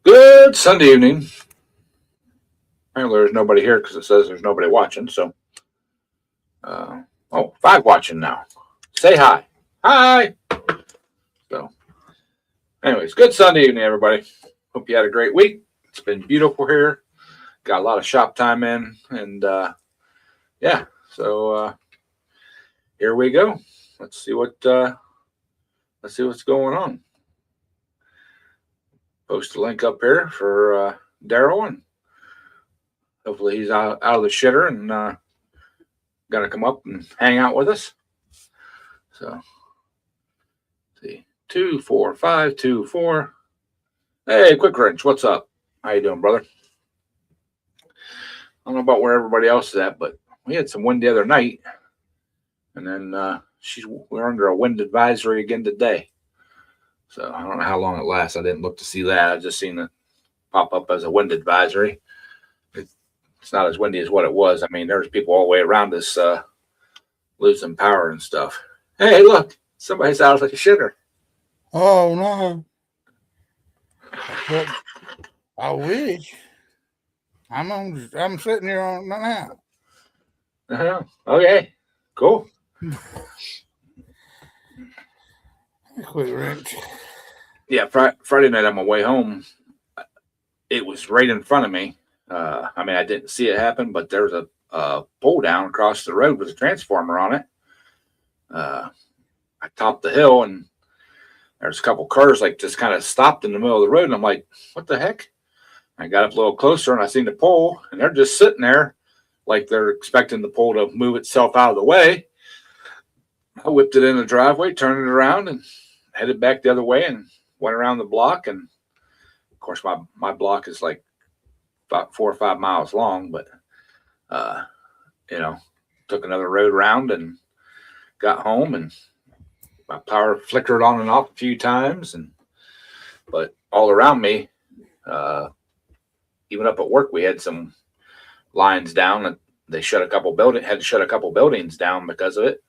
Good Sunday evening. Apparently, there's nobody here because it says there's nobody watching. So, five watching now. Say hi. Hi. So, anyways, good Sunday evening, everybody. Hope you had a great week. It's been beautiful here. Got a lot of shop time in, and yeah. So here we go. Let's see what let's see what's going on. Post a link up here for Daryl, and hopefully he's out of the shitter and gonna come up and hang out with us. So see 24524. Hey, Quick Wrench, what's up? How you doing, brother? I don't know about where everybody else is at, but we had some wind the other night, and then we're under a wind advisory again today. So I don't know how long it lasts. I didn't look to see that. I just seen it pop up as a wind advisory. It's not as windy as what it was. I mean, there's people all the way around us losing power and stuff. Hey, look, somebody's out like a shitter. Oh no! But I wish. I'm sitting here on now. Okay, cool. Quick Wrench. Yeah, Friday night on my way home, it was right in front of me. I mean, I didn't see it happen, but there was a pole down across the road with a transformer on it. I topped the hill, and there's a couple cars like just kind of stopped in the middle of the road, and I'm like, "What the heck?" I got up a little closer, and I seen the pole, and they're just sitting there, like they're expecting the pole to move itself out of the way. I whipped it in the driveway, turned it around, and headed back the other way, and went around the block. And of course, my block is like about 4 or 5 miles long, but uh, took another road around and got home, and my power flickered on and off a few times, but all around me, even up at work, we had some lines down, and they had to shut a couple buildings down because of it,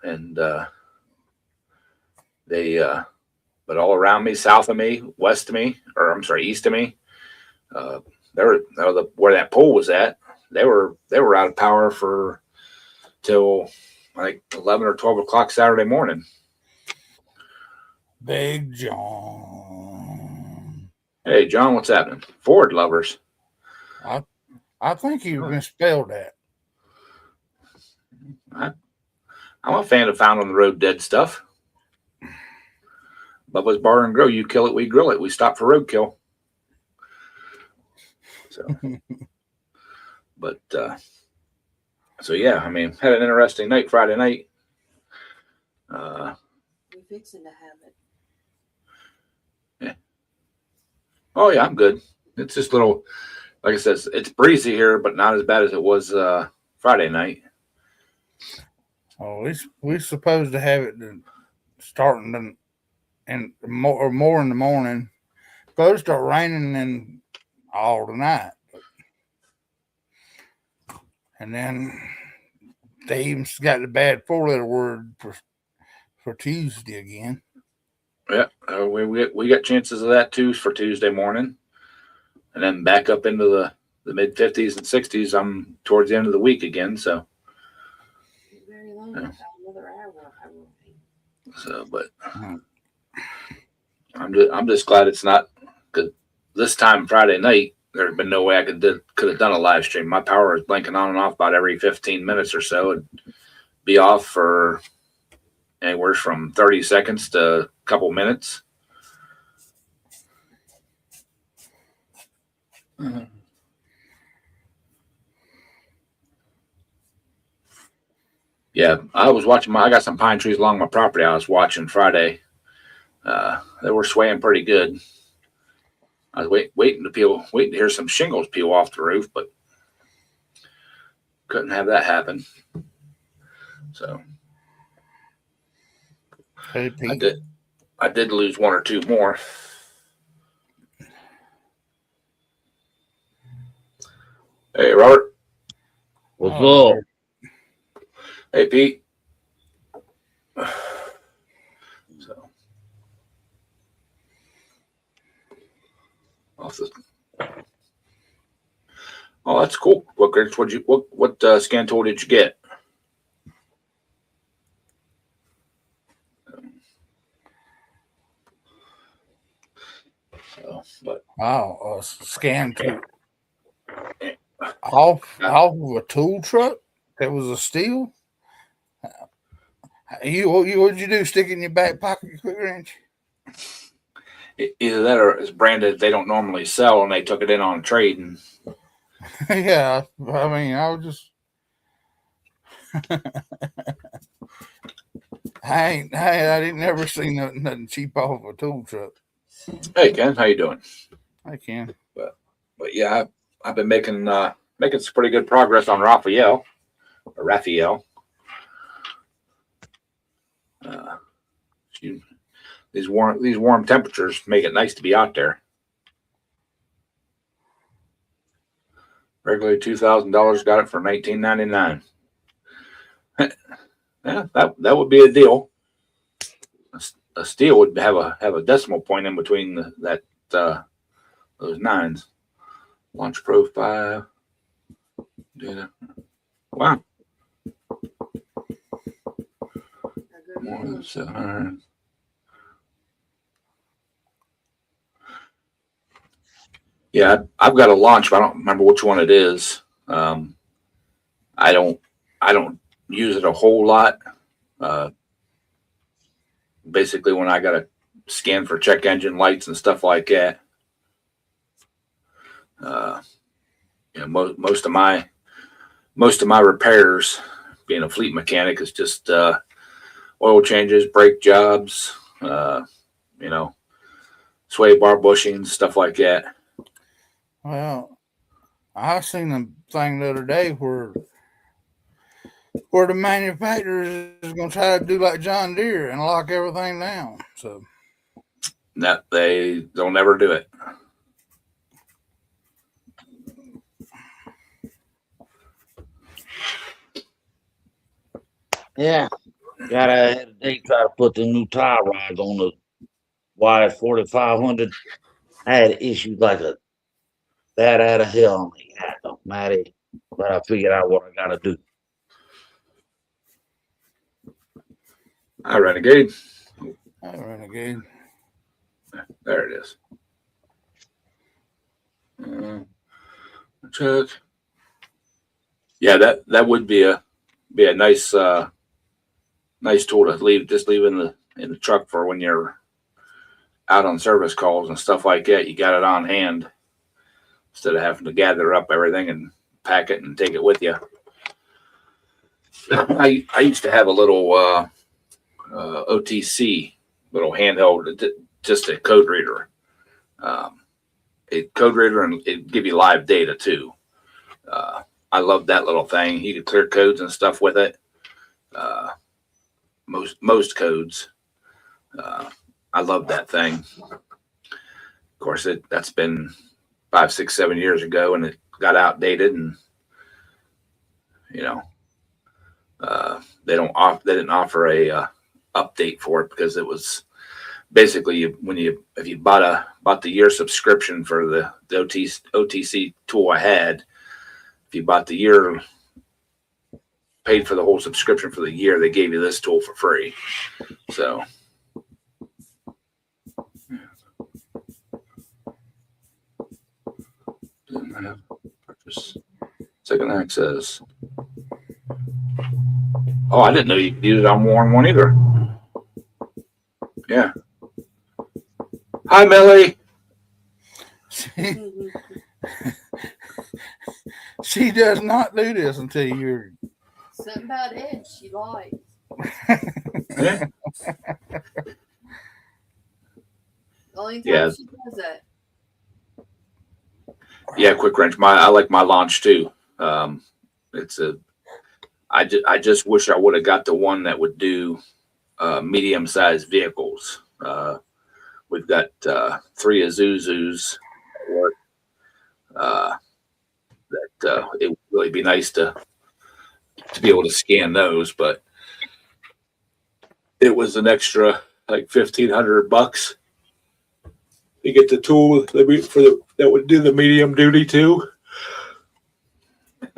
and but all around me, south of me, west of me, or I'm sorry, east of me, where that pole was at, they were out of power for till like 11 or 12 o'clock Saturday morning. Big John. Hey, John, what's happening? Ford lovers. I think you misspelled that. I'm a fan of found on the road dead stuff. Bubba's Bar and Grill. You kill it, we grill it. We stop for roadkill. So, but so yeah, I mean, had an interesting night Friday night. We're fixing to have it. Yeah. Oh yeah, I'm good. It's just little, like I said, it's breezy here, but not as bad as it was Friday night. Oh, we're supposed to have it starting and more in the morning. Supposed to start raining and all tonight, and then they even got the bad 4-letter word for Tuesday again. Yeah, we got chances of that too for Tuesday morning, and then back up into the mid 50s and 60s. I'm towards the end of the week again, so. Very long. Yeah. Another hour. So, but I'm just glad it's not, because this time Friday night there'd been no way I could have done a live stream. My power was blinking on and off about every 15 minutes or so. It'd be off for anywhere from 30 seconds to a couple minutes. Mm-hmm. Yeah, I was watching I got some pine trees along my property. I was watching Friday. They were swaying pretty good. I was waiting to hear some shingles peel off the roof, but couldn't have that happen. So Hey, I did lose one or two more. Hey, Robert. What's up? Hey, Pete. So Off the- Oh, that's cool. What scan tool did you get? But Oh, a scan tool off of a tool truck that was a steel. What'd you do? Stick it in your back pocket, quick wrench? either that or it's branded they don't normally sell, and they took it in on trade. And Yeah, I mean, I was just. I didn't never see nothing cheap off of a tool truck. hey, Ken, how you doing? I can. But yeah, I've been making some pretty good progress on Raphael. These warm temperatures make it nice to be out there. Regularly $2,000, got it for $19.99. Yeah, that would be a deal. A steel would have a decimal point in between those nines. Launch Pro 5. Data. Wow. More than 700. Yeah, I've got a launch, but I don't remember which one it is. I don't use it a whole lot. Basically, when I got to scan for check engine lights and stuff like that. Most of my repairs, being a fleet mechanic, is just oil changes, brake jobs, sway bar bushings, stuff like that. Well, I seen a thing the other day where the manufacturer is going to try to do like John Deere and lock everything down. So That they'll never do it. Yeah. They try to put the new tie rods on the YS 4500. I had issues like that out of hell on me. Matty, but I figured out what I gotta do. Hi, Renegade. Renegade. There it is. Check. Yeah, that would be a nice nice tool to leave in the truck for when you're out on service calls and stuff like that. You got it on hand instead of having to gather up everything and pack it and take it with you. I used to have a little OTC, little handheld, just a code reader. A code reader, and it'd give you live data too. I love that little thing. You could clear codes and stuff with it. Most codes. I love that thing. Of course, that's been 5, 6, 7 years ago, and it got outdated, and they didn't offer a update for it because it was basically if you bought the year subscription for the OTC tool I had, if you bought the year, paid for the whole subscription for the year, they gave you this tool for free. So didn't have purchase second access. Oh, I didn't know you could use it on Warren one either. Yeah. Hi, Millie. She does not do this until you're. Something about Ed she likes. Yeah. The only time Yeah. she does that. Yeah, quick wrench. I like my launch too. I just wish I would have got the one that would do medium-sized vehicles. We've got 3 Isuzus at work. That it would really be nice to be able to scan those, but it was an extra like $1,500 to you get the tool that would do the medium duty too.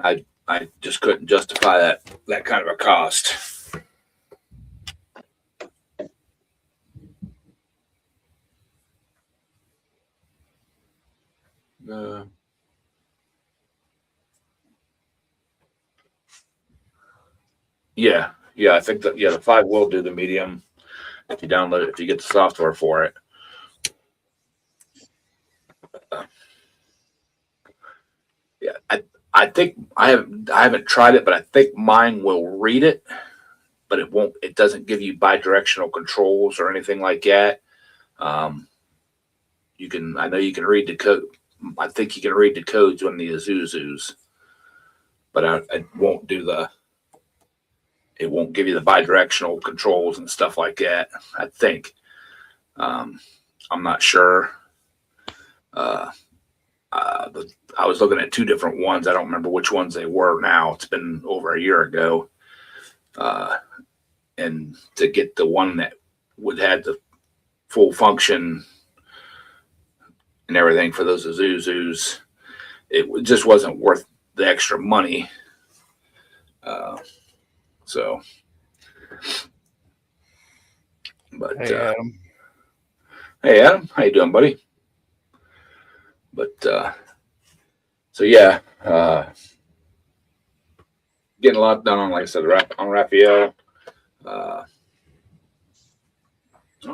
I just couldn't justify that kind of a cost. Yeah, I think that the 5 will do the medium if you download it, if you get the software for it. Yeah, I think I haven't tried it, but I think mine will read it, but it doesn't give you bidirectional controls or anything like that. I know you can read the code. I think you can read the codes on the Isuzus, but it won't give you the bidirectional controls and stuff like that. I think. I'm not sure. I was looking at 2 different ones. I don't remember which ones they were now. It's been over a year ago. And to get the one that would have the full function and everything for those Isuzus, it just wasn't worth the extra money. But Hey, Adam. hey Adam, how you doing, buddy? But so yeah, getting a lot done on, like I said, on Raphael.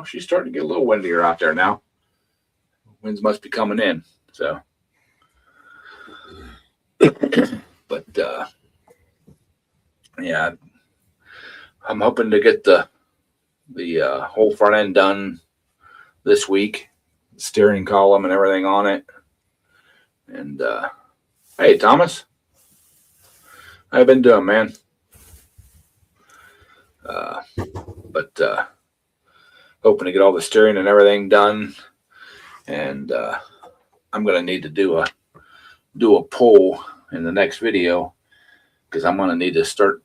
She's starting to get a little windier out there now. Winds must be coming in. So, but yeah, I'm hoping to get the whole front end done this week, steering column and everything on it. And hey, Thomas, how you been doing, man? But hoping to get all the steering and everything done. And I'm gonna need to do a poll in the next video, because I'm gonna need to start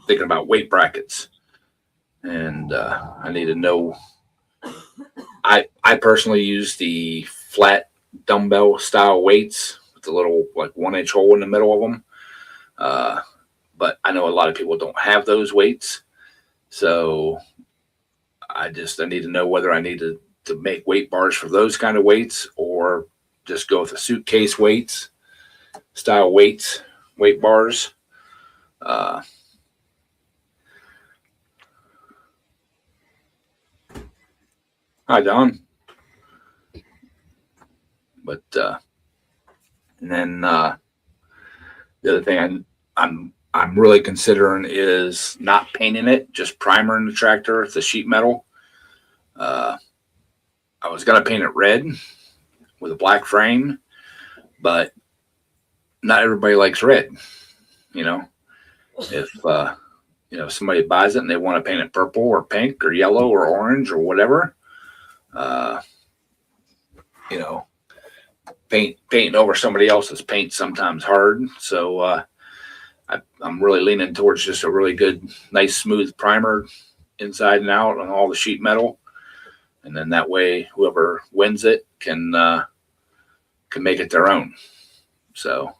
thinking about weight brackets. And I need to know. I personally use the flat dumbbell style weights with the little 1-inch hole in the middle of them. But I know a lot of people don't have those weights, so I need to know whether I need to make weight bars for those kind of weights, or just go with the suitcase weights style weight bars. Hi, Don. But and then the other thing I'm really considering is not painting it, just primering the tractor, the sheet metal. I was gonna paint it red with a black frame, but not everybody likes red. If somebody buys it and they want to paint it purple or pink or yellow or orange or whatever, painting over somebody else's paint sometimes hard. So I'm really leaning towards just a really good, nice, smooth primer inside and out on all the sheet metal, and then that way whoever wins it can make it their own. So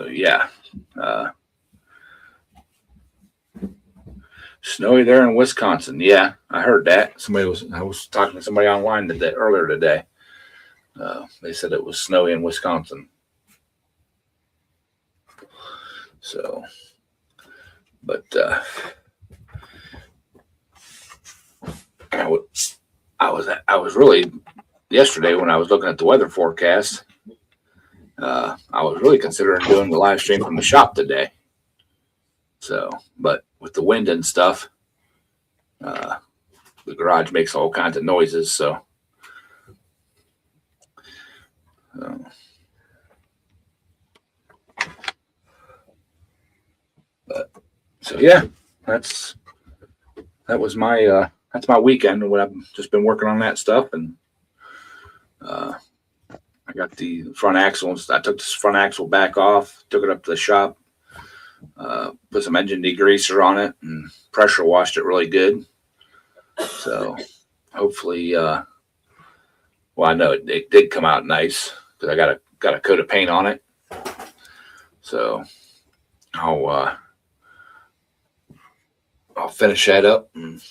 yeah. Snowy there in Wisconsin. Yeah, I heard that. I was talking to somebody online earlier today. They said it was snowy in Wisconsin. So, but I was really, yesterday when I was looking at the weather forecast, I was really considering doing the live stream from the shop today. So, but with the wind and stuff, the garage makes all kinds of noises. So, yeah, that's my weekend when I've just been working on that stuff. And I got the front axle. I took this front axle back off, took it up to the shop, put some engine degreaser on it and pressure washed it really good. So hopefully, well, I know it did come out nice because I got a coat of paint on it. So I'll finish that up and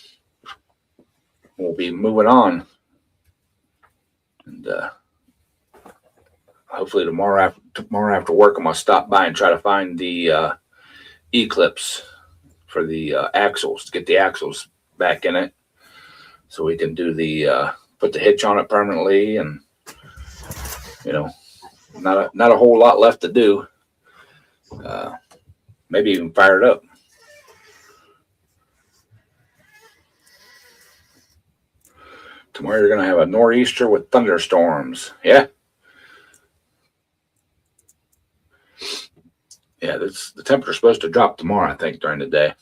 we'll be moving on. And hopefully tomorrow after work, I'm gonna stop by and try to find the E-clips for the axles to get the axles back in it, so we can do the put the hitch on it permanently. And not a whole lot left to do. Maybe even fire it up. Tomorrow you're gonna have a nor'easter with thunderstorms. Yeah. Yeah, the temperature's supposed to drop tomorrow, I think, during the day.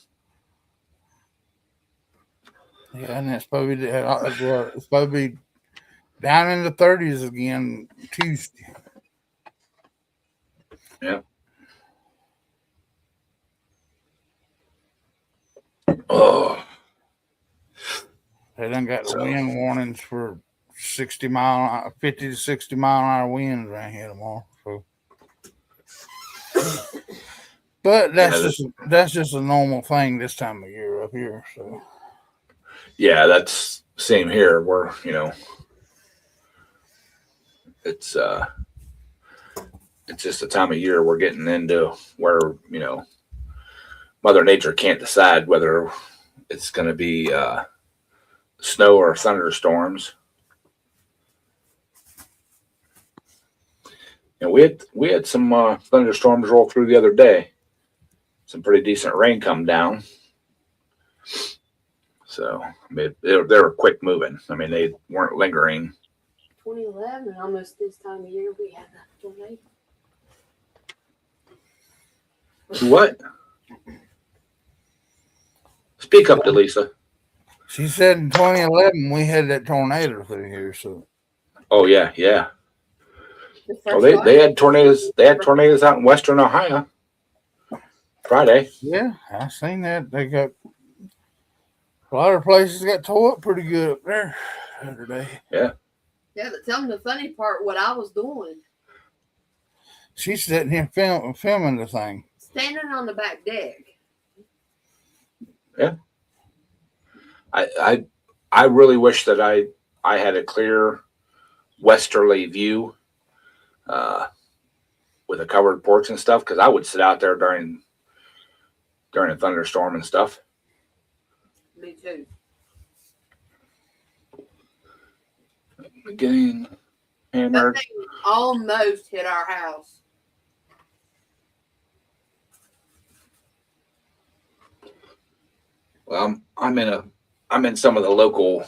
Yeah, and it's supposed to be down in the 30s again Tuesday. Yeah. Oh. They done got the wind warnings for 50 to 60 mile an hour winds around here tomorrow. So, but that's just a normal thing this time of year up here. So yeah, that's same here. We're it's just a time of year we're getting into where Mother Nature can't decide whether it's going to be snow or thunderstorms. And we had some thunderstorms roll through the other day. Some pretty decent rain come down. So they were quick moving. I mean, they weren't lingering. 2011, almost this time of year, we had a tornado. What? Speak up, Delisa. she said in 2011 we had that tornado through here. So Oh yeah. The Oh, first they one. had tornadoes. They had tornadoes out in western Ohio Friday. yeah, I seen that. They got a lot of places got tore up pretty good up there the other day. Yeah, but tell them the funny part, what I was doing. She's sitting here filming the thing. Standing on the back deck. I really wish that I had a clear westerly view with a covered porch and stuff, because I would sit out there during a thunderstorm and stuff. Me too. Getting hammered. That thing almost hit our house. Well, I'm in some of the local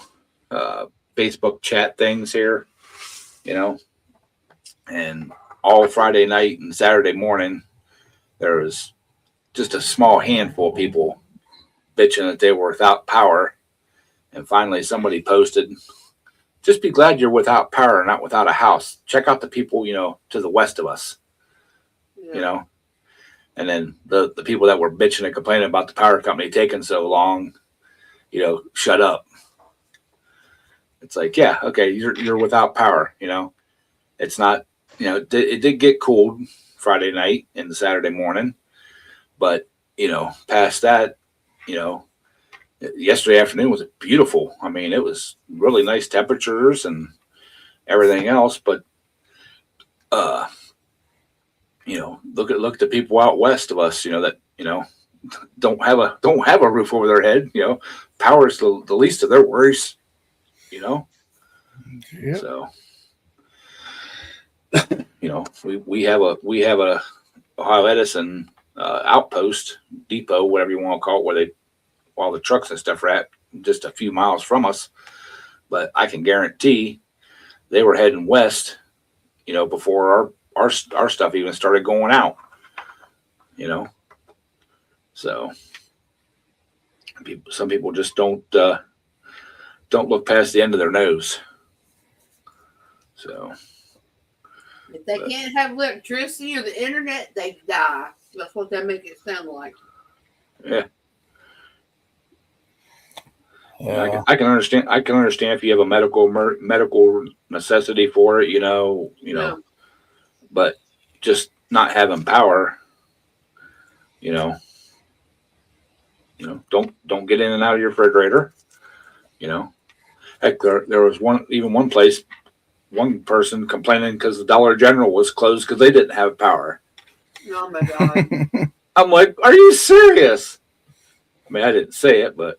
Facebook chat things here, and all Friday night and Saturday morning, there was just a small handful of people bitching that they were without power. And finally somebody posted, just be glad you're without power, not without a house. Check out the people, to the west of us, Yeah. And then the people that were bitching and complaining about the power company taking so long, shut up. It's like, yeah, okay, you're without power, It's not, it did get cold Friday night and the Saturday morning, but past that, yesterday afternoon was beautiful. I mean, it was really nice temperatures and everything else, but look at the people out west of us, that don't have a roof over their head. Power is the least of their worries. Yep. So we have a Ohio Edison outpost depot, whatever you want to call it, where all the trucks and stuff are at, just a few miles from us. But I can guarantee they were heading west, before our stuff even started going out. So some people just don't look past the end of their nose. So If they can't have electricity or the internet, they die. That's what they make it sound like. Yeah. Yeah. I can understand. I can understand if you have a medical necessity for it, you know, Yeah. but just not having power, you know, don't get in and out of your refrigerator, you know. Heck, there was one place, one person complaining because the Dollar General was closed because they didn't have power. Oh my God. I'm like, are you serious? I mean, I didn't say it, but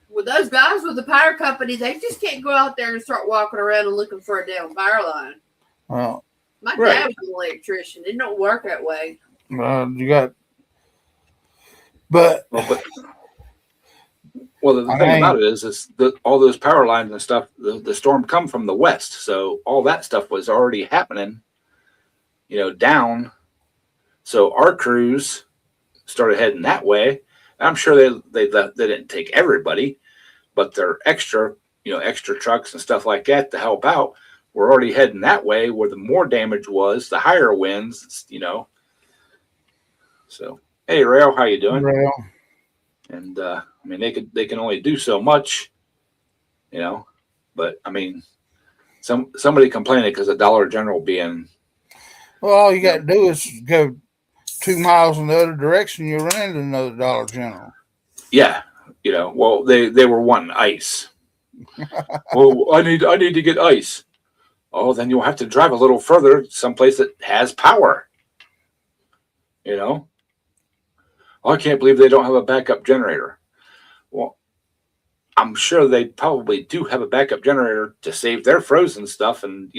Well, those guys with the power company, they just can't go out there and start walking around and looking for a damn power line. Well, My Right. dad was an electrician. It don't work that way. you got, but well, the I thing mean- about it is all those power lines and stuff. The storm come from the west, so all that stuff was already happening, down. So our crews started heading that way. I'm sure they didn't take everybody, but their extra trucks and stuff like that to help out were already heading that way where the more damage was, the higher winds, So, hey, Rail, how you doing? Rail. And I mean, they can only do so much, But I mean, somebody complaining because of Dollar General being Well, all you got to do is go 2 miles in the other direction. You run into another Dollar General. yeah, Well, they were wanting ice. Well, I need to get ice. Oh, then you'll have to drive a little further, someplace that has power. Oh, I can't believe they don't have a backup generator. Well, I'm sure they probably do have a backup generator to save their frozen stuff and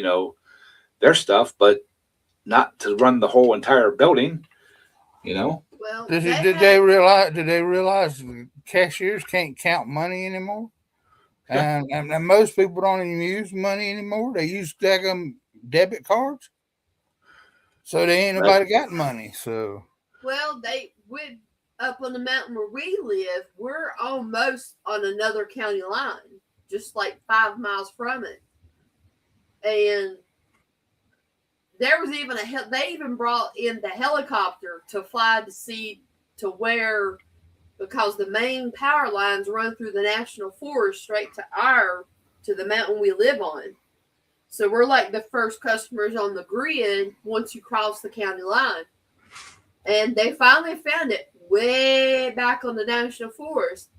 their stuff, but not to run the whole entire building. Well, Did they realize the cashiers can't count money anymore? And most people don't even use money anymore. They use debit cards. So they ain't nobody got money. So Well, they would up on the mountain where we live. We're almost on another county line, just like 5 miles from it. And there was even they even brought in the helicopter to fly to see to where, because the main power lines run through the national forest straight to the mountain we live on. So we're like the first customers on the grid once you cross the county line. And they finally found it way back on the national forest.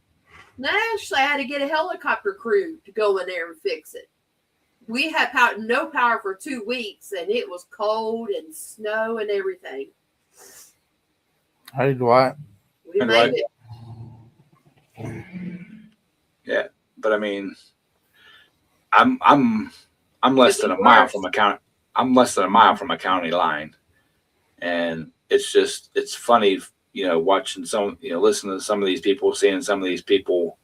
And they actually had to get a helicopter crew to go in there and fix it. We had no power for 2 weeks, and it was cold and snow and everything. hey, Dwight. We And made like- it. Yeah, but I mean, I'm less than a mile from a county. I'm less than a mile from a county line, and it's funny, watching listening to some of these people, seeing some of these people,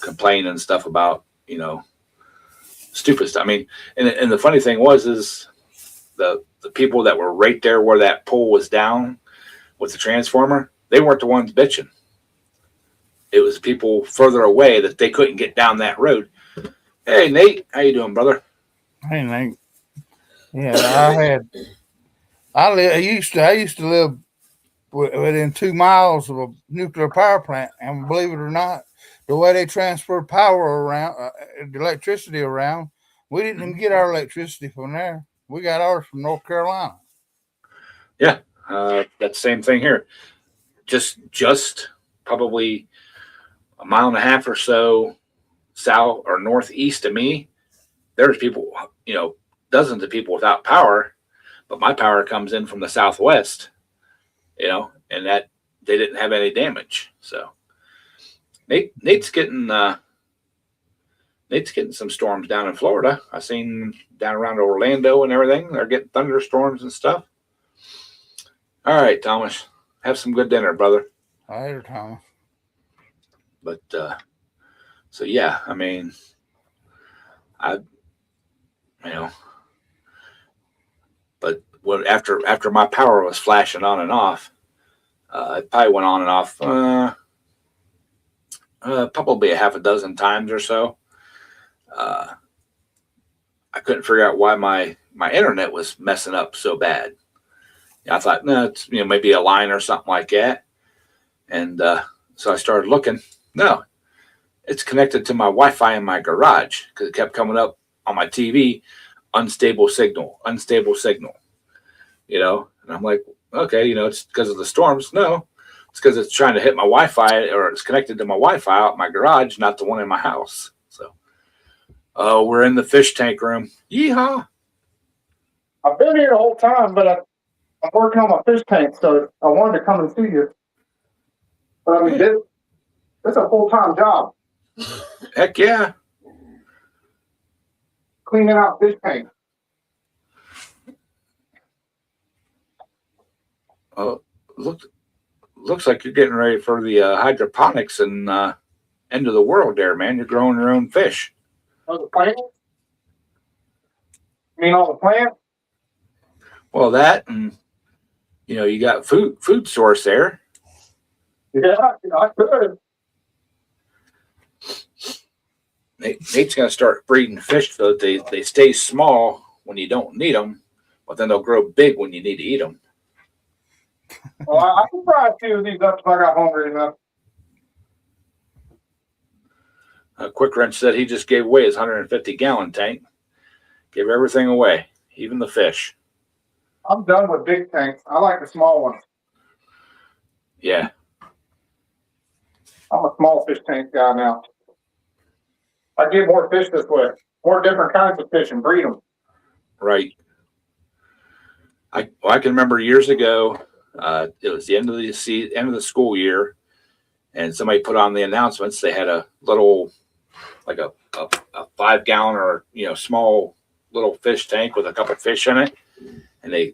complain and stuff about stupid stuff. I mean, and the funny thing is the people that were right there where that pole was down with the transformer, they weren't the ones bitching. It was people further away that they couldn't get down that road. Hey, Nate, how you doing, brother? Hey, Nate. Yeah, I used to live within 2 miles of a nuclear power plant, and believe it or not, the way they transfer power around, the electricity around, we didn't even get our electricity from there. We got ours from North Carolina. Yeah, that's the same thing here. Just probably a mile and a half or so south or northeast of me, there's people, dozens of people without power, but my power comes in from the southwest, and that they didn't have any damage. So Nate's getting some storms down in Florida. I seen down around Orlando and everything. They're getting thunderstorms and stuff. All right, Thomas, have some good dinner, brother. Later, Thomas. But so yeah, I mean, but after my power was flashing on and off, it probably went on and off probably a half a dozen times or so. I couldn't figure out why my internet was messing up so bad, I thought, no, it's maybe a line or something like that. And so I started looking. No, it's connected to my Wi-Fi in my garage because it kept coming up on my TV, unstable signal, unstable signal. And I'm like, okay, it's because of the storms. No, it's because it's trying to hit my Wi-Fi, or it's connected to my Wi-Fi out in my garage, not the one in my house. So, oh, we're in the fish tank room. Yeehaw! I've been here the whole time, but I'm working on my fish tank, so I wanted to come and see you. But I mean, it's a full-time job, Heck yeah! cleaning out fish tanks. Oh, looks like you're getting ready for the hydroponics and end of the world there, man. You're growing your own fish. Oh, the plants? You mean all the plants? Well, that and you got food source there. Yeah, I could. Nate's gonna start breeding fish so that they stay small when you don't need them, but then they'll grow big when you need to eat them. Well, I can fry a few of these up if I got hungry enough. Quick Wrench said he just gave away his 150-gallon tank. Gave everything away, even the fish. I'm done with big tanks. I like the small ones. Yeah, I'm a small fish tank guy now. I get more fish this way. More different kinds of fish and breed them. right. I can remember years ago. It was the end of the school year, and somebody put on the announcements. They had a little, like a 5-gallon or small little fish tank with a couple fish in it, and they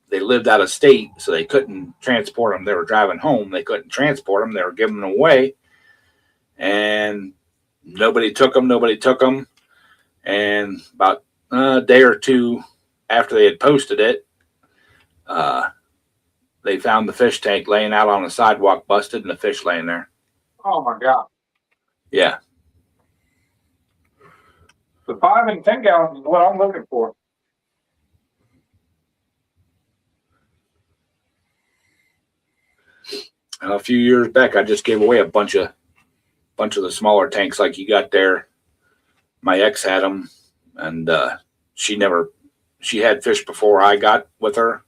lived out of state, so they couldn't transport them. They were driving home. They couldn't transport them. They were giving them away, and nobody took them. And about a day or two after they had posted it, they found the fish tank laying out on the sidewalk, busted, and the fish laying there. Oh my God. Yeah. The 5 and 10 gallons is what I'm looking for. A few years back, I just gave away a bunch of the smaller tanks like you got there. My ex had them, and she had fish before I got with her,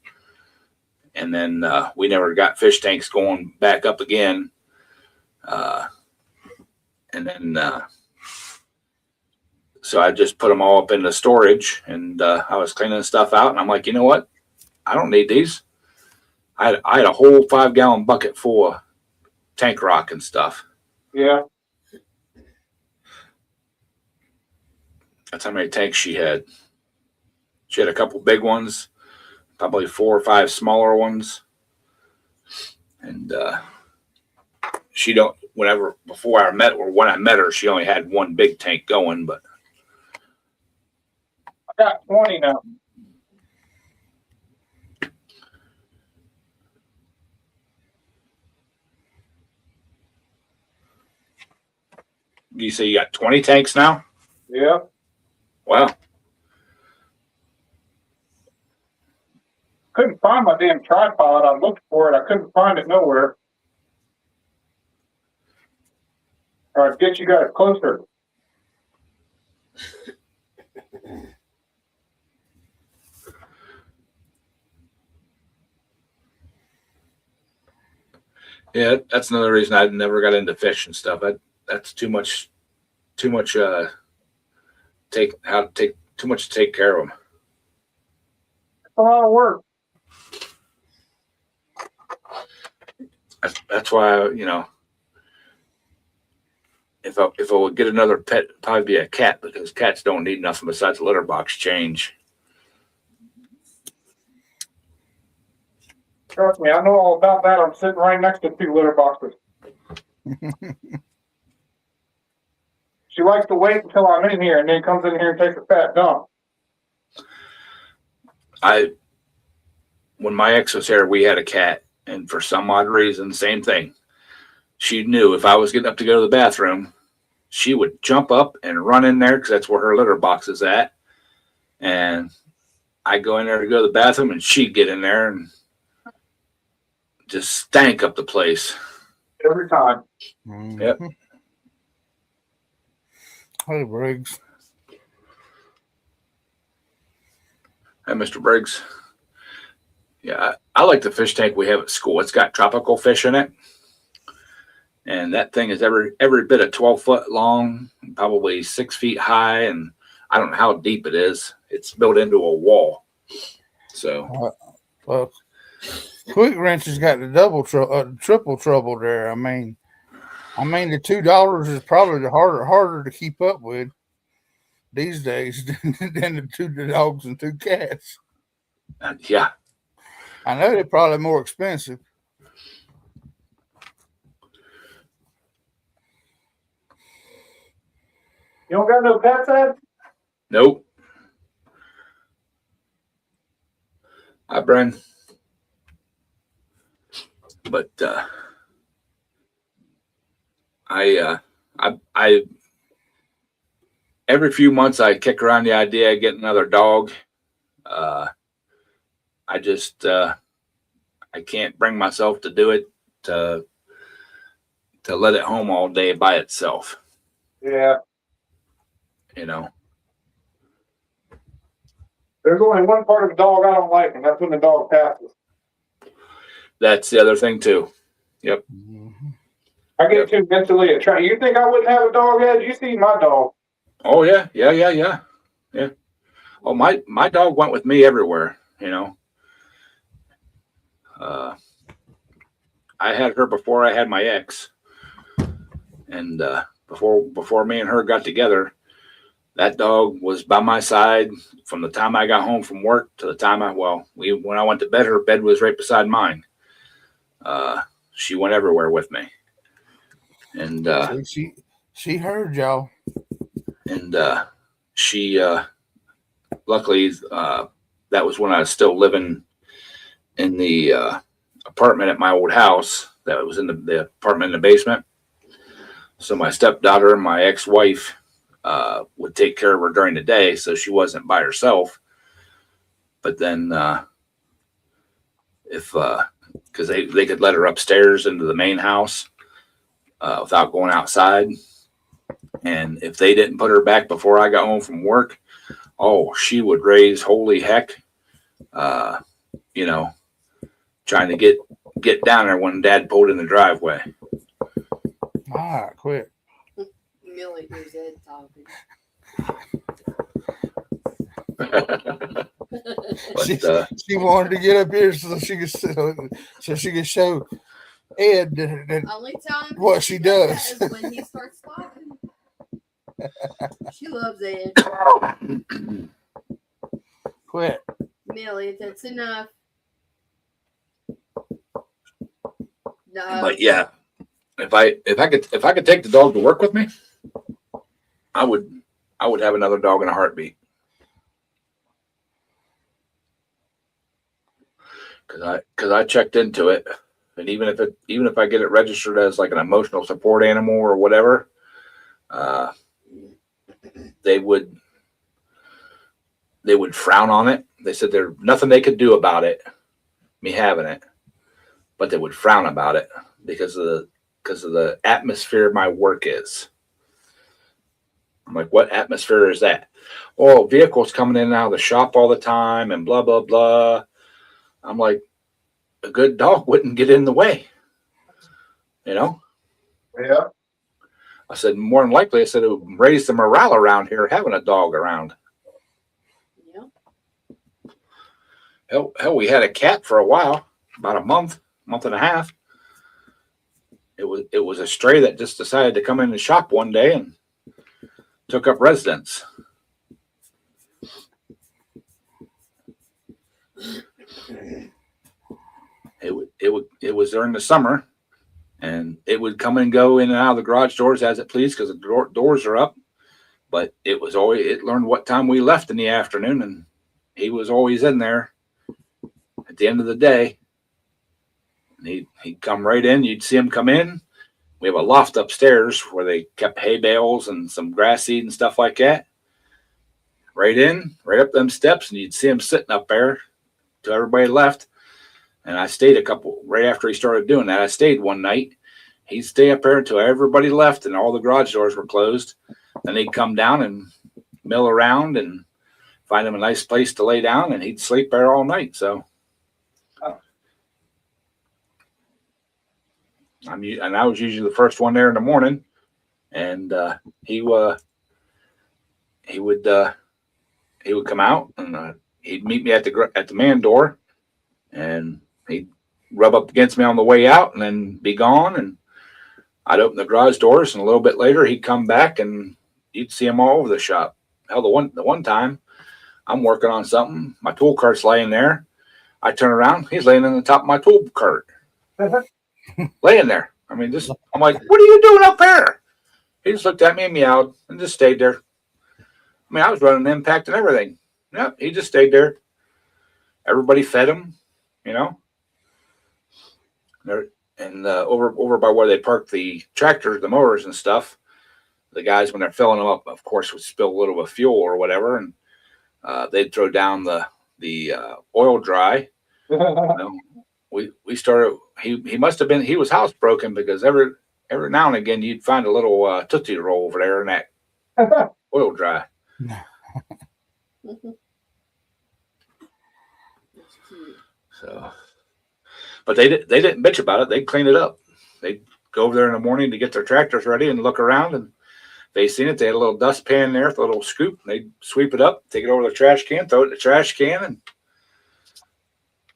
and then we never got fish tanks going back up again. And then so I just put them all up into storage, and I was cleaning stuff out, and I'm like, you know what? I don't need these. I had a whole 5-gallon bucket full of tank rock and stuff. Yeah. That's how many tanks she had. She had a couple big ones, probably 4 or 5 smaller ones. And she don't, before I met her, when I met her, she only had one big tank going, but I got 20 now. you say you got 20 tanks now? Yeah. Wow. Couldn't find my damn tripod. I looked for it. I couldn't find it nowhere. All right, get you guys closer. Yeah, that's another reason I never got into fish and stuff. That's too much too much to take care of them. It's a lot of work. That's why if I would get another pet, it'd probably be a cat, because cats don't need nothing besides a litter box change. Trust me, I know all about that. I'm sitting right next to 2 litter boxes. She likes to wait until I'm in here and then comes in here and takes a fat dump. When my ex was here, we had a cat, and for some odd reason, same thing. She knew if I was getting up to go to the bathroom, she would jump up and run in there, because that's where her litter box is at. And I'd go in there to go to the bathroom, and she'd get in there, and just stank up the place. Every time. Yep. Mhm. Hey, Briggs. Hey, Mr. Briggs. Yeah, I like the fish tank we have at school. It's got tropical fish in it. And that thing is every bit of 12 foot long, probably 6 feet high, and I don't know how deep it is. It's built into a wall. So Well, Quick Wrench has got the triple trouble there. I mean, the $2 is probably the harder to keep up with these days than the 2 dogs and 2 cats. yeah. I know they're probably more expensive. You don't got no pets, Ed? Nope. Hi, Bren. But I every few months I kick around the idea of getting another dog. I just I can't bring myself to do it, to let it home all day by itself. Yeah. You know. There's only one part of the dog I don't like, and that's when the dog passes. That's the other thing too. Mhm. I get too mentally attracted. You think I wouldn't have a dog, Ed? You see my dog. Oh yeah. Oh, my dog went with me everywhere. You know. I had her before I had my ex, and before me and her got together, that dog was by my side from the time I got home from work to the time when I went to bed, her bed was right beside mine. She went everywhere with me, and She heard y'all. and she luckily that was when I was still living in the apartment at my old house. That was in the apartment in the basement. So my stepdaughter and my ex-wife would take care of her during the day, so she wasn't by herself. But then if because they could let her upstairs into the main house without going outside, and if they didn't put her back before I got home from work, oh, she would raise holy heck, you know, trying to get down there when Dad pulled in the driveway. All right, quit. Millie hears Ed talking. But She wanted to get up here so she could show Ed that Only time what she does. is when he starts talking. She loves Ed. quit. Millie, that's enough. No. But yeah, if I could take the dog to work with me, I would have another dog in a heartbeat. Because I checked into it, and even if I get it registered as like an emotional support animal or whatever, they would frown on it. They said there's nothing they could do about it, me having it, but they would frown about it because of the atmosphere my work is. I'm like, what atmosphere is that? Oh, vehicles coming in and out of the shop all the time and blah blah blah. I'm like, a good dog wouldn't get in the way, you know. Yeah. I said more than likely. I said it would raise the morale around here having a dog around. Yeah. Hell, we had a cat for a while, about a month and a half. It was a stray that just decided to come in the shop one day and took up residence. It was during the summer, and it would come and go in and out of the garage doors as it pleased because the doors are up. But it learned what time we left in the afternoon, and he was always in there at the end of the day. And he'd come right in. You'd see him come in. We have a loft upstairs where they kept hay bales and some grass seed and stuff like that. Right up them steps, and you'd see him sitting up there till everybody left. And I stayed right after he started doing that. I stayed one night. He'd stay up there until everybody left and all the garage doors were closed. Then he'd come down and mill around and find him a nice place to lay down, and he'd sleep there all night. So, and I was usually the first one there in the morning, and he would come out and he'd meet me at the man door, and he'd rub up against me on the way out, and then be gone. And I'd open the garage doors, and a little bit later he'd come back, and you'd see him all over the shop. Hell, the one time I'm working on something, my tool cart's laying there. I turn around, he's laying on the top of my tool cart, laying there. I mean, I'm like, what are you doing up there? He just looked at me and meowed and just stayed there. I mean, I was running impact and everything. Yep, he just stayed there. Everybody fed him, you know. And over by where they park the tractors, the mowers and stuff, the guys, when they're filling them up, of course, would spill a little bit of fuel or whatever, and they'd throw down the oil dry. You know, we started. He must have been. He was housebroken because every now and again you'd find a little Tootsie Roll over there in that oil dry. So, but they didn't bitch about it. They'd clean it up. They'd go over there in the morning to get their tractors ready and look around, and they seen it. They had a little dustpan there with a little scoop. They'd sweep it up, take it over to the trash can, throw it in the trash can, and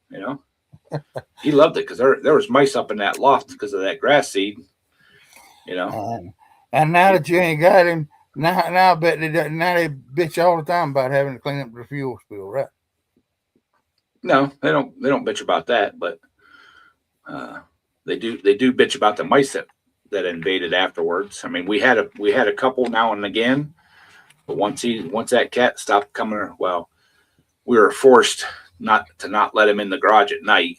you know, he loved it because there was mice up in that loft because of that grass seed. You know, and now that you ain't got him, now I bet now they bitch all the time about having to clean up the fuel spill, right? No, they don't bitch about that, but they do bitch about the mice that invaded afterwards. I mean, we had a couple now and again, but once that cat stopped coming, well, we were forced not let him in the garage at night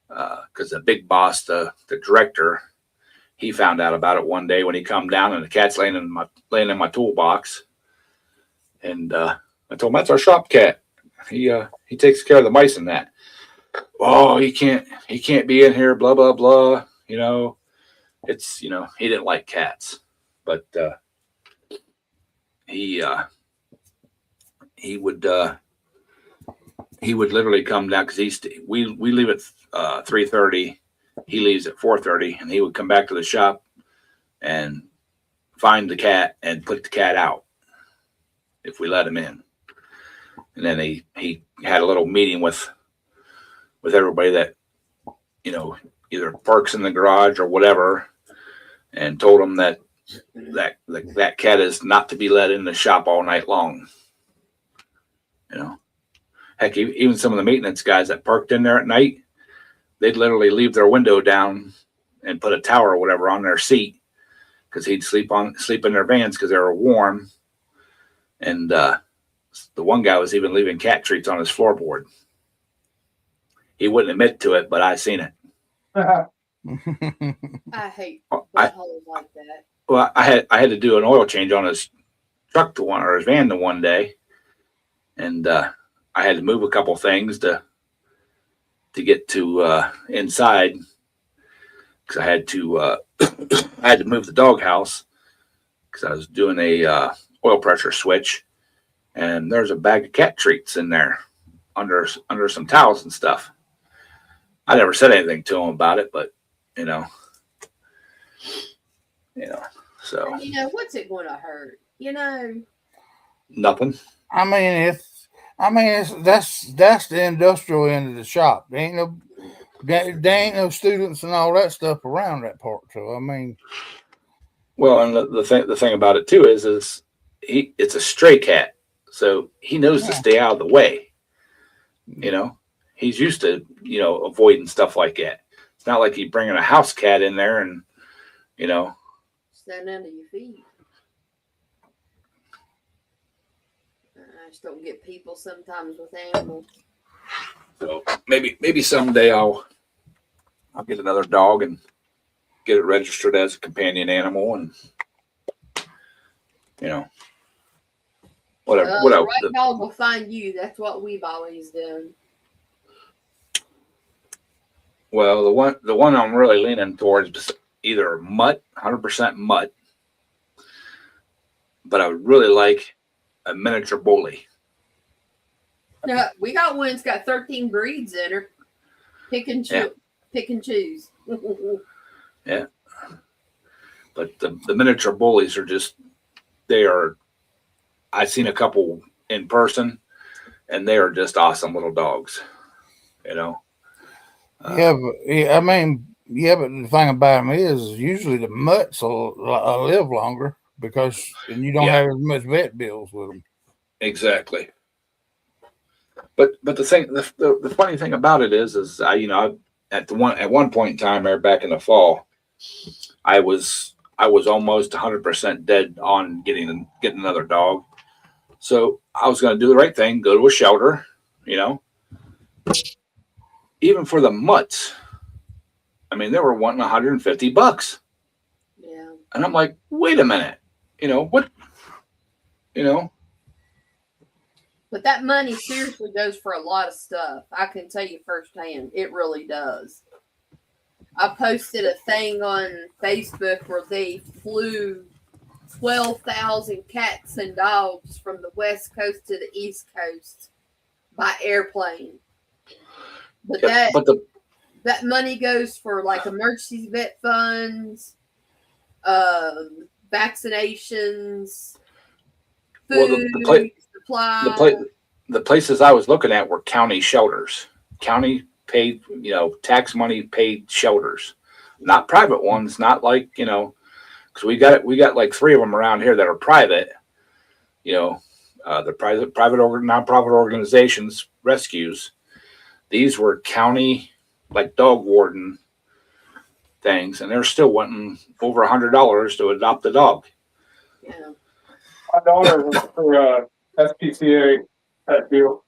because the big boss, the director, he found out about it one day when he come down and the cat's laying in my toolbox, and I told him that's our shop cat. He takes care of the mice and that. Oh, he can't be in here. Blah blah blah. You know, it's he didn't like cats, but he would literally come down because we leave at 3:30. He leaves at 4:30, and he would come back to the shop and find the cat and put the cat out if we let him in. And then he had a little meeting with everybody that either parks in the garage or whatever, and told them that cat is not to be let in the shop all night long. Heck, even some of the maintenance guys that parked in there at night, they'd literally leave their window down and put a towel or whatever on their seat because he'd sleep in their vans because they were warm. And the one guy was even leaving cat treats on his floorboard. He wouldn't admit to it, but I seen it. I hate buttholes like that. Well, I had to do an oil change on his truck or his van one day, and I had to move a couple things to get to inside because I had to move the doghouse because I was doing a oil pressure switch, and there's a bag of cat treats in there under some towels and stuff. I never said anything to him about it, but so what's it going to hurt? Nothing. I mean, that's the industrial end of the shop. There ain't no students and all that stuff around that part. So I mean, well, and the thing about it too is it's a stray cat, so he knows to stay out of the way. He's used to avoiding stuff like that. It's not like he's bringing a house cat in there and stand under your feet. I just don't get people sometimes with animals. So maybe someday I'll get another dog and get it registered as a companion animal, and whatever. The right dog will find you. That's what we've always done. Well, the one I'm really leaning towards is either mutt, 100% mutt, but I would really like a miniature bully. No, we got one that's got 13 breeds in her. Pick and choose. Yeah. Pick and choose. But the miniature bullies are just, they are, I've seen a couple in person, and they are just awesome little dogs. You know. Yeah, but I mean, but the thing about them is usually the mutts will live longer because and you don't Yeah. have as much vet bills with them. Exactly. But the thing, the funny thing about it is at one point in time there back in the fall, I was almost 100% dead on getting another dog. So I was going to do the right thing, go to a shelter, you know. Even for the mutts, I mean, they were wanting $150, Yeah. and I'm like, wait a minute, what, you know. But that money seriously goes for a lot of stuff. I can tell you firsthand. It really does. I posted a thing on Facebook where they flew 12,000 cats and dogs from the West Coast to the East Coast by airplane. But Yeah, but that money goes for like emergency vet funds, vaccinations, Well, food, supplies. the places I was looking at were county shelters, county paid, tax money paid shelters, not private ones, not like, because we got like 3 of them around here that are private, the nonprofit organizations, rescues. These were county, like dog warden things, and they're still wanting over $100 to adopt a dog. Yeah. My daughter was for SPCA that deal.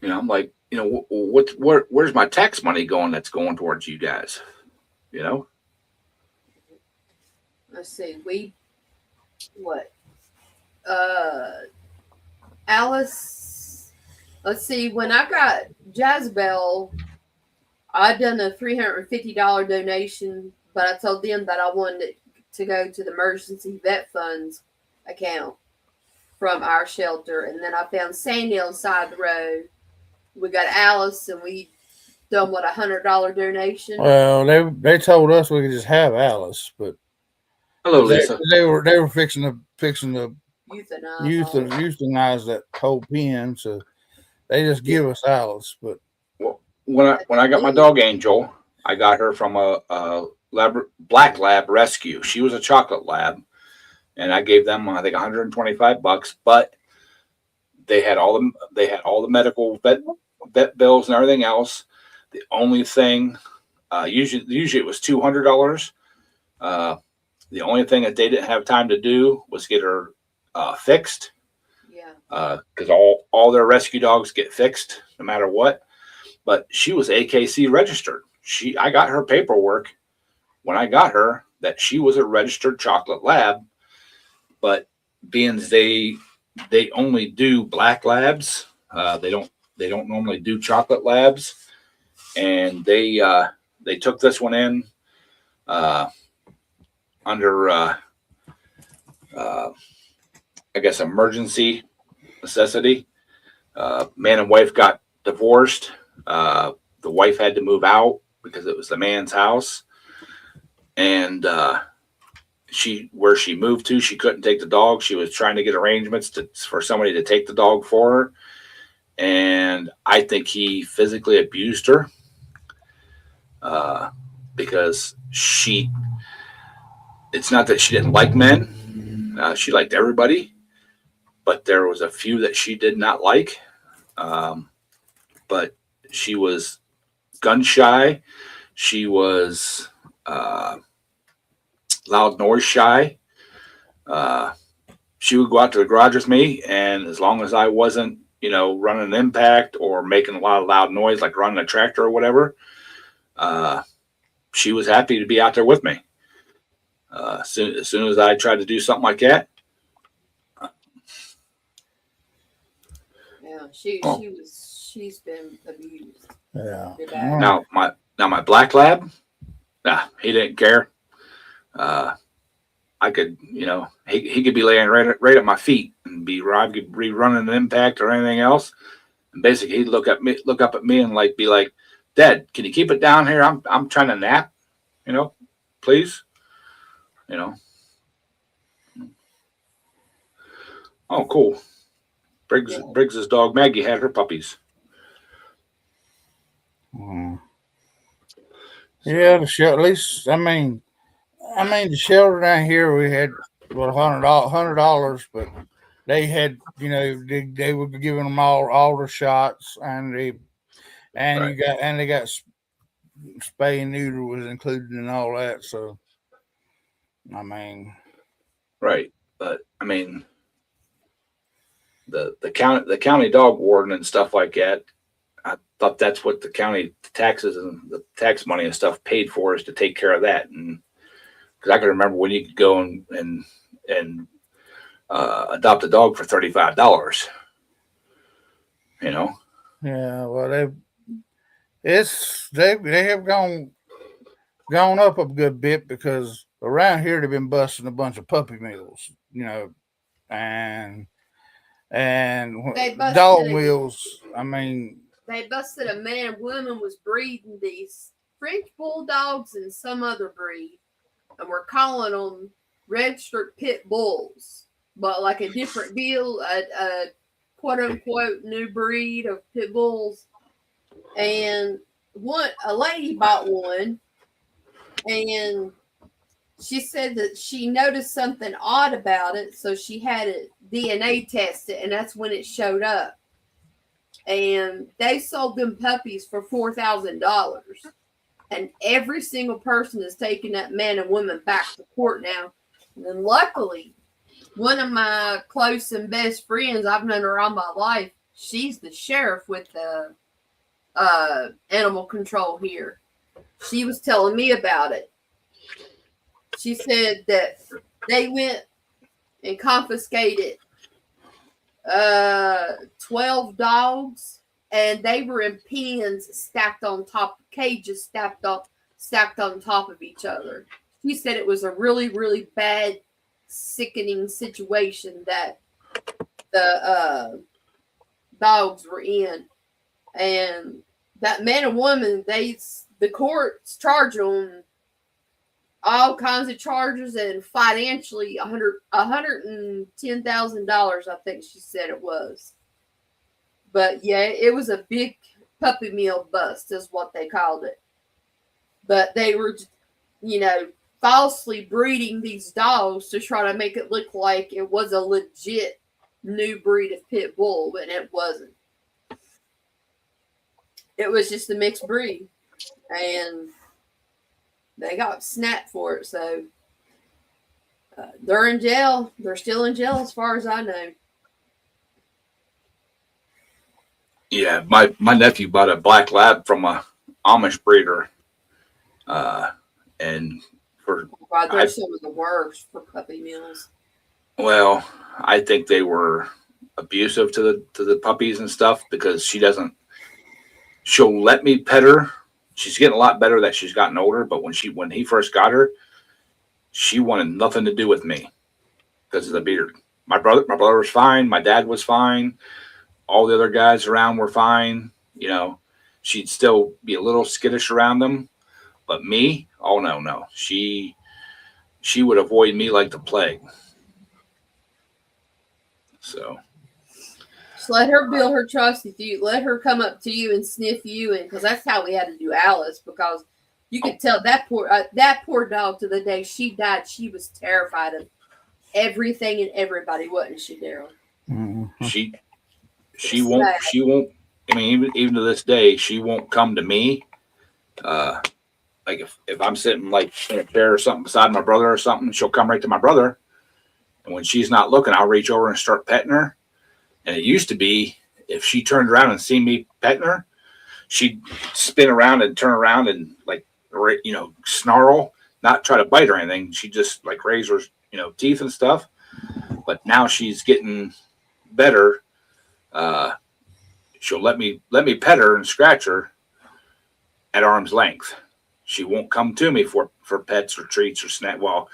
I'm like, where's my tax money going? That's going towards you guys, Let's see. Alice. Let's see. When I got Jazbel, I done a $350 donation, but I told them that I wanted it to go to the emergency vet funds account from our shelter, and then I found Sandy on the side of the road. We got Alice, and we done what, $100 donation. Well, they told us we could just have Alice, but hello, Lisa. They were fixing to euthanize that whole pen, so they just give us Alice. But When I got my dog Angel, I got her from a black lab rescue. She was a chocolate lab, and I gave them, I think, $125. But they had all the medical vet bills and everything else. The only thing, usually it was $200. The only thing that they didn't have time to do was get her fixed. Yeah. Because all their rescue dogs get fixed no matter what. But she was AKC registered. I got her paperwork when I got her that she was a registered chocolate lab. But being they only do black labs, they don't normally do chocolate labs, and they took this one in under I guess emergency necessity. Man and wife got divorced. The wife had to move out because it was the man's house, and where she moved to, she couldn't take the dog. She was trying to get arrangements for somebody to take the dog for her, and I think he physically abused her because it's not that she didn't like men. She liked everybody, but there was a few that she did not like. But she was gun shy. She was loud noise shy. She would go out to the garage with me, and as long as I wasn't, running an impact or making a lot of loud noise, like running a tractor or whatever, she was happy to be out there with me. As soon as I tried to do something like that, Yeah, she was she's been abused. Yeah. Pretty bad. Now my black lab, he didn't care. I could, he could be laying right at my feet and I could be running an impact or anything else. And basically he'd look up at me and be like, Dad, can you keep it down here? I'm trying to nap, please. Oh, cool. Briggs's dog Maggie had her puppies. Yeah, at least I mean the shelter down here we had $100, but they had they were giving them all the shots and they got spay and neuter was included in all that. So I mean, right, but I mean the county dog warden and stuff like that. I thought that's what the county taxes and the tax money and stuff paid for, is to take care of that. And because I can remember when you could go and adopt a dog for $35. Yeah, well they have gone up a good bit, because around here they've been busting a bunch of puppy mills, and dog mills. I mean, they busted a man and woman was breeding these French bulldogs and some other breed, and we're calling them registered pit bulls, but like a different deal, a quote unquote new breed of pit bulls. And a lady bought one, and she said that she noticed something odd about it, so she had it DNA tested, and that's when it showed up. And they sold them puppies for $4,000. And every single person is taking that man and woman back to court now. And then luckily, one of my close and best friends, I've known her all my life, she's the sheriff with the animal control here. She was telling me about it. She said that they went and confiscated 12 dogs, and they were in pens stacked on top of cages, stacked on top of each other. She said it was a really, really bad, sickening situation that the dogs were in. And that man and woman, the courts charged them all kinds of charges, and financially $110,000, I think she said it was. But yeah, it was a big puppy mill bust, is what they called it. But they were, falsely breeding these dogs to try to make it look like it was a legit new breed of pit bull, but it wasn't. It was just a mixed breed, and they got snapped for it. So they're in jail. They're still in jail, as far as I know. Yeah, my nephew bought a black lab from a Amish breeder, and They're some of the worst for puppy mills. Well, I think they were abusive to the puppies and stuff, because she'll let me pet her. She's getting a lot better that she's gotten older, but when he first got her, she wanted nothing to do with me because of the beard. My brother was fine. My dad was fine. All the other guys around were fine. She'd still be a little skittish around them, but me, oh no. She would avoid me like the plague. So. Just let her build her trust with you. Let her come up to you and sniff you, and because that's how we had to do Alice. Because you could tell that poor dog, to the day she died, she was terrified of everything and everybody, wasn't she, Daryl? Mm-hmm. She won't. I mean, even to this day, she won't come to me. Like if I'm sitting like in a chair or something beside my brother or something, she'll come right to my brother. And when she's not looking, I'll reach over and start petting her. And it used to be, if she turned around and seen me petting her, she'd spin around and turn around and snarl, not try to bite or anything. She just raise her, teeth and stuff. But now she's getting better. she'll let me pet her and scratch her at arm's length. She won't come to me for pets or treats or snack. Well,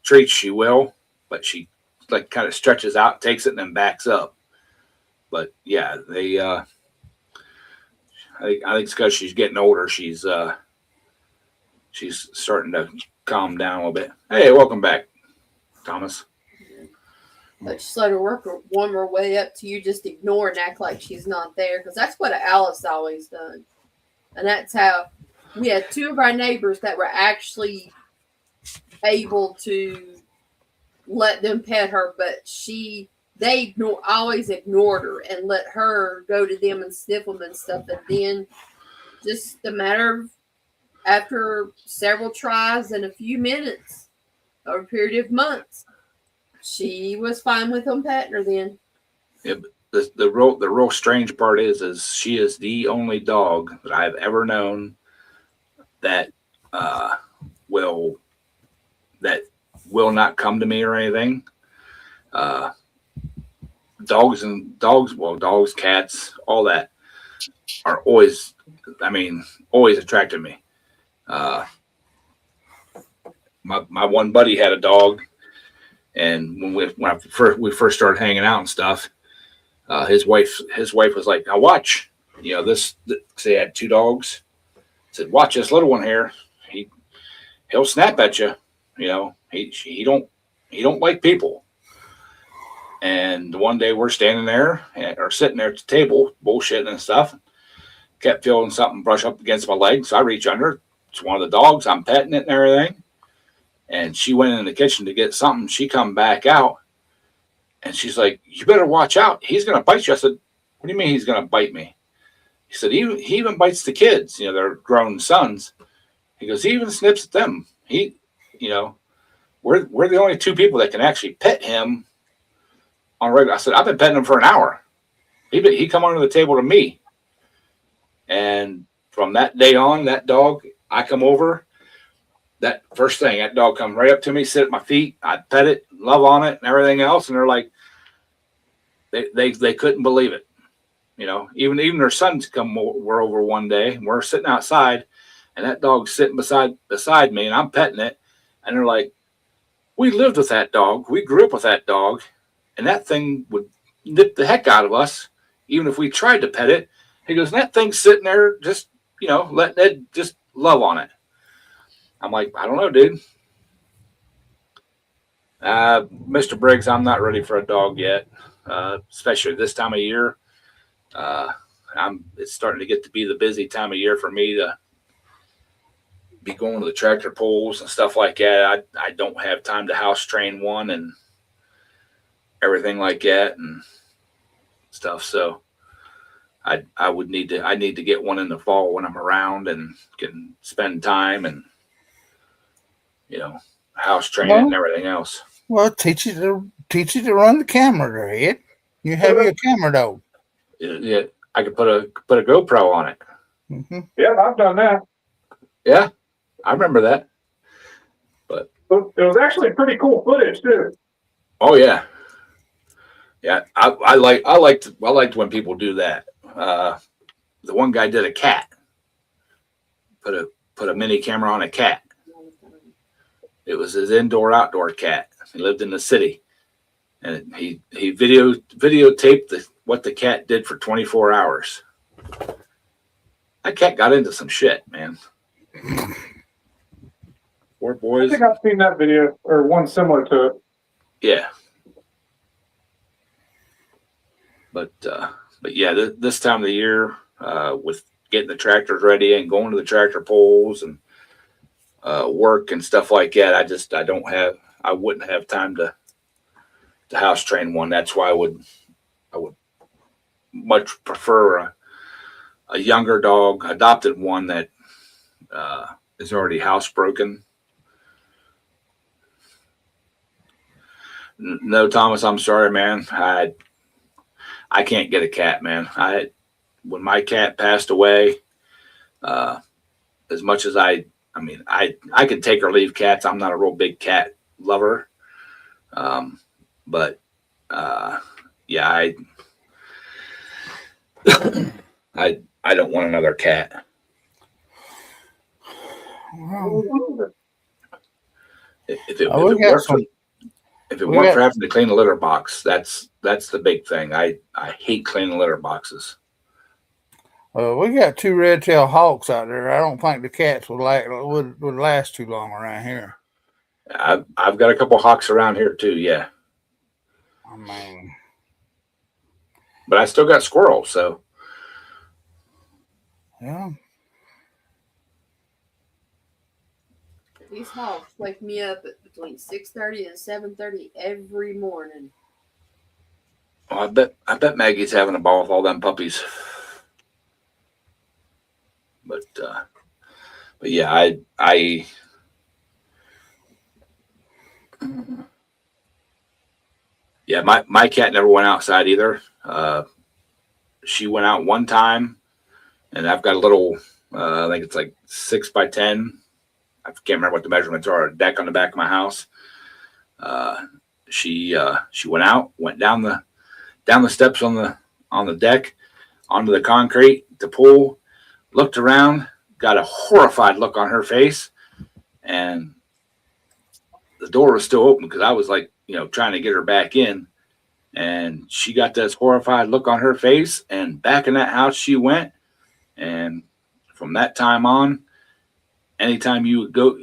treats she will, but she like kind of stretches out, takes it, and then backs up. But yeah, they. I think it's because she's getting older. She's starting to calm down a little bit. Hey, welcome back, Thomas. But just let her warm her way up to you. Just ignore and act like she's not there, because that's what Alice always done. And that's how we had two of our neighbors that were actually able to let them pet her, but they always ignored her and let her go to them and sniff them and stuff. And then just a matter of after several tries and a few minutes, over a period of months, she was fine with them petting her then. Yeah, the real strange part is she is the only dog that I've ever known that will not come to me or anything. Dogs, cats, all that are always attracted me. My one buddy had a dog, and when we first started hanging out and stuff, his wife was like, "Now watch, this." They had two dogs. Said, "Watch this little one here. He'll snap at you. He don't like people." And one day we're standing there or sitting there at the table, bullshitting and stuff. Kept feeling something brush up against my leg, so I reach under. It's one of the dogs. I'm petting it and everything. And she went in the kitchen to get something. She come back out, and she's like, "You better watch out. He's gonna bite you." I said, "What do you mean he's gonna bite me?" He said, he even bites the kids. They're grown sons. He goes, he even snips at them. We're the only two people that can actually pet him on regular. I said, "I've been petting him for an hour. He come under the table to me." And from that day on, that dog, I come over. That first thing, that dog come right up to me, sit at my feet. I pet it, love on it, and everything else. And they're like, they couldn't believe it. Even their sons were over one day, and we're sitting outside, and that dog's sitting beside me, and I'm petting it, and they're like, "We lived with that dog. We grew up with that dog, and that thing would nip the heck out of us, even if we tried to pet it." He goes, "That thing's sitting there, just letting Ed just love on it." I'm like, "I don't know, dude. Mr. Briggs, I'm not ready for a dog yet, especially this time of year. It's starting to get to be the busy time of year for me to be going to the tractor pulls and stuff like that. I don't have time to house train one and everything like that and stuff. So I need to get one in the fall when I'm around and can spend time and house training and everything else." Well, teach you to run the camera, Ed. You have your camera dog. Yeah, I could put a GoPro on it. Mm-hmm. Yeah, I've done that. Yeah, I remember that. But It was actually pretty cool footage too. oh yeah, I liked when people do that. The one guy did a cat. Put a mini camera on a cat. It was his indoor-outdoor cat. He lived in the city, and he videotaped what the cat did for 24 hours. That cat got into some shit, man. Poor I boys. think I've seen that video or one similar to it. Yeah. But yeah, this time of the year, with getting the tractors ready and going to the tractor pulls and work and stuff like that, I wouldn't have time to house train one. That's why I would much prefer a younger dog, adopted one that is already housebroken. No, Thomas, I'm sorry, man. I can't get a cat, man. When my cat passed away, as much as I could take or leave cats. I'm not a real big cat lover. But yeah, I don't want another cat. Well, If it we got weren't for some. if it We weren't got for having to clean the litter box, that's the big thing. I hate cleaning litter boxes. we got 2 red-tailed hawks out there. I don't think the cats would last too long around here. I've got a couple hawks around here too, yeah. I mean, But I still got squirrels, so yeah. These hawks wake me up at between 6:30 and 7:30 every morning. I bet Maggie's having a ball with all them puppies. But yeah, I yeah, my cat never went outside either. She went out one time, and I've got a little, I think it's like 6x10. I can't remember what the measurements are. A deck on the back of my house. She went out, went down the steps on the deck, onto the concrete, the pool, looked around, got a horrified look on her face, and the door was still open because I was like, trying to get her back in. And she got this horrified look on her face, and back in that house she went. And from that time on, anytime you would go,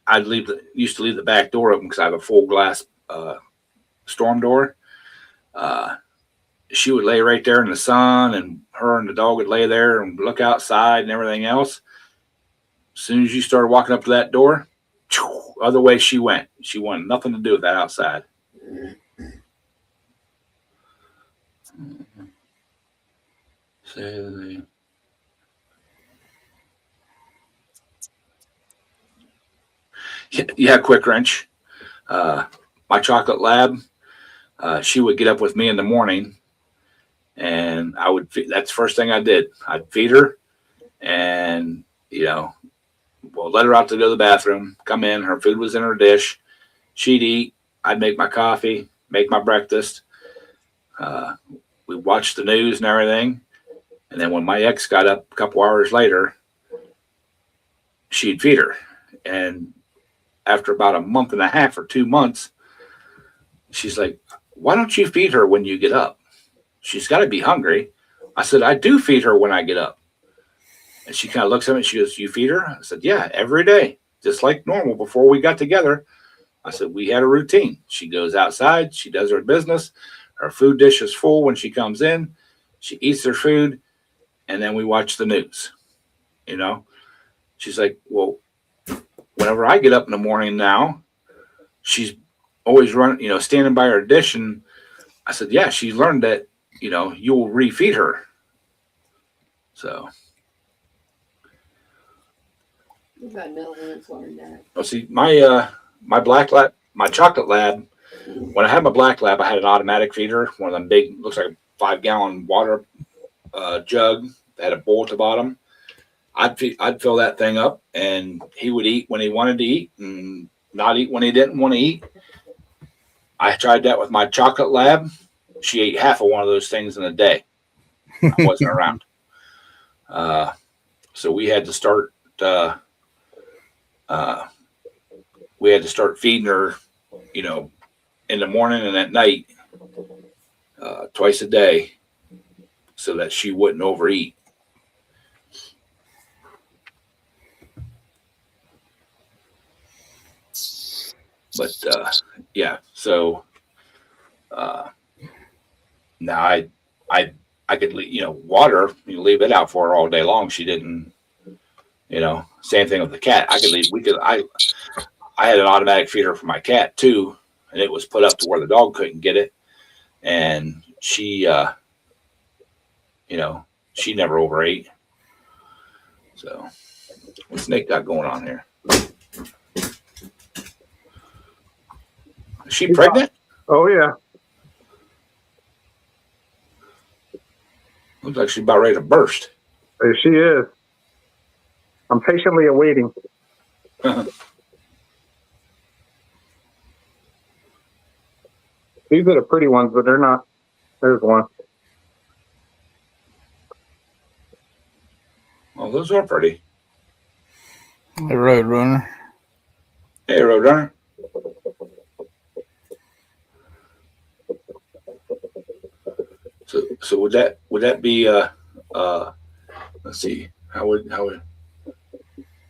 I'd used to leave the back door open because I have a full glass storm door. She would lay right there in the sun, and her and the dog would lay there and look outside and everything else. As soon as you started walking up to that door, other way she went. She wanted nothing to do with that outside. Yeah, Quick Wrench. My chocolate lab. She would get up with me in the morning, and that's the first thing I did. I'd feed her, and let her out to go to the bathroom. Come in, her food was in her dish. She'd eat. I'd make my coffee, make my breakfast. We'd watch the news and everything. And then when my ex got up a couple hours later, she'd feed her. And after about a month and a half or 2 months, she's like, "Why don't you feed her when you get up? She's got to be hungry." I said, "I do feed her when I get up." And she kind of looks at me and she goes, "You feed her?" I said, "Yeah, every day, just like normal before we got together." I said, "We had a routine. She goes outside, she does her business. Her food dish is full when she comes in. She eats her food, and then we watch the news." She's like, "Well, whenever I get up in the morning now, she's always running, standing by her dish." And I said, "Yeah, she's learned that, you'll refeed her." So. We've got another one that's learned that. Oh, see, my black lab, my chocolate lab. When I had my black lab, I had an automatic feeder, one of them big, looks like a 5-gallon water jug that had a bowl at the bottom. I'd fill that thing up, and he would eat when he wanted to eat, and not eat when he didn't want to eat. I tried that with my chocolate lab. She ate half of one of those things in a day. I wasn't around, so we had to start. We had to start feeding her, in the morning and at night, twice a day, so that she wouldn't overeat. But yeah, so now I could water. You leave it out for her all day long. She didn't. Same thing with the cat. I had an automatic feeder for my cat too, and it was put up to where the dog couldn't get it. And she never overate. So what's Nick got going on here? Is she pregnant? Oh yeah. Looks like she's about ready to burst. She is. I'm patiently awaiting. These are the pretty ones, but they're not. There's one. Oh, those are pretty. The Roadrunner. Hey, Roadrunner. So would that be let's see, how would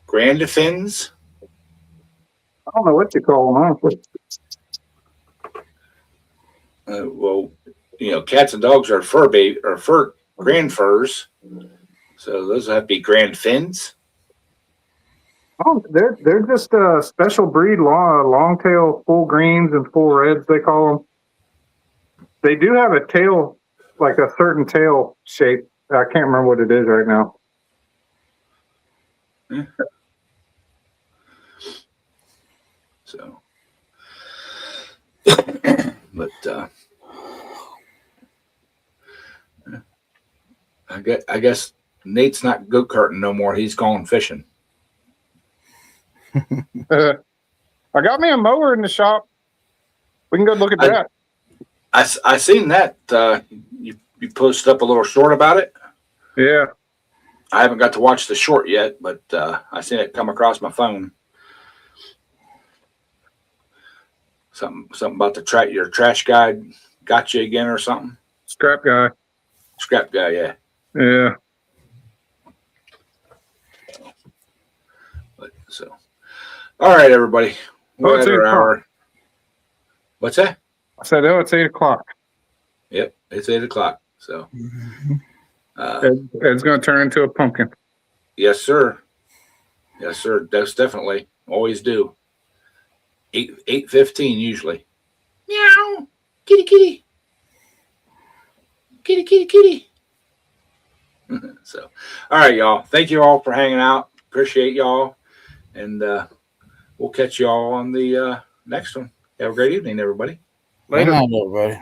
Grand Fins? I don't know what you call them, honestly. Well, cats and dogs are fur grand furs. So those have to be Grand Fins. Oh, they're just a special breed, long tail, full greens and full reds. They call them. They do have a tail, like a certain tail shape. I can't remember what it is right now. So, but I guess Nate's not go karting no more. He's gone fishing. I got me a mower in the shop. We can go look at that. I seen that. You posted up a little short about it. Yeah. I haven't got to watch the short yet, but I seen it come across my phone. Something about your trash guy got you again or something. Scrap guy. Scrap guy, yeah. Yeah. But so, all right, everybody. Oh, it's 8 o'clock. What's that? I said, it's 8 o'clock. Yep, it's 8 o'clock. So, It's going to turn into a pumpkin. yes, sir. Yes, sir. That's definitely always do. 8:15 usually. Meow. Kitty, kitty. Kitty, kitty, kitty. So, all right, y'all. Thank you all for hanging out. Appreciate y'all, and we'll catch y'all on the next one. Have a great evening, everybody. Good night, everybody.